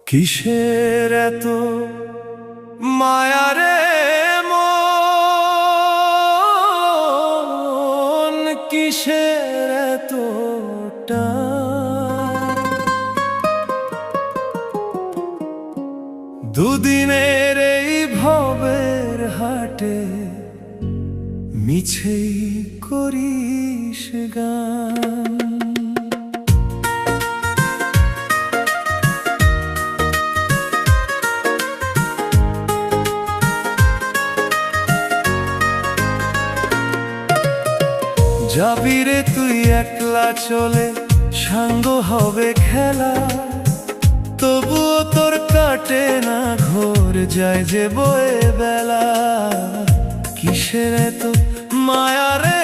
কিসের এত মায়া রে মন, কিসের এত টান? দুদিনের এই ভবের হাটে মিছেই করিস গান। যাবি রে তুই একলা চলে, সাঙ্গ হবে খেলা, তবুও তোর কাটে না ঘোর, যায় যে বয়ে বেলা। কিসের এত মায়া রে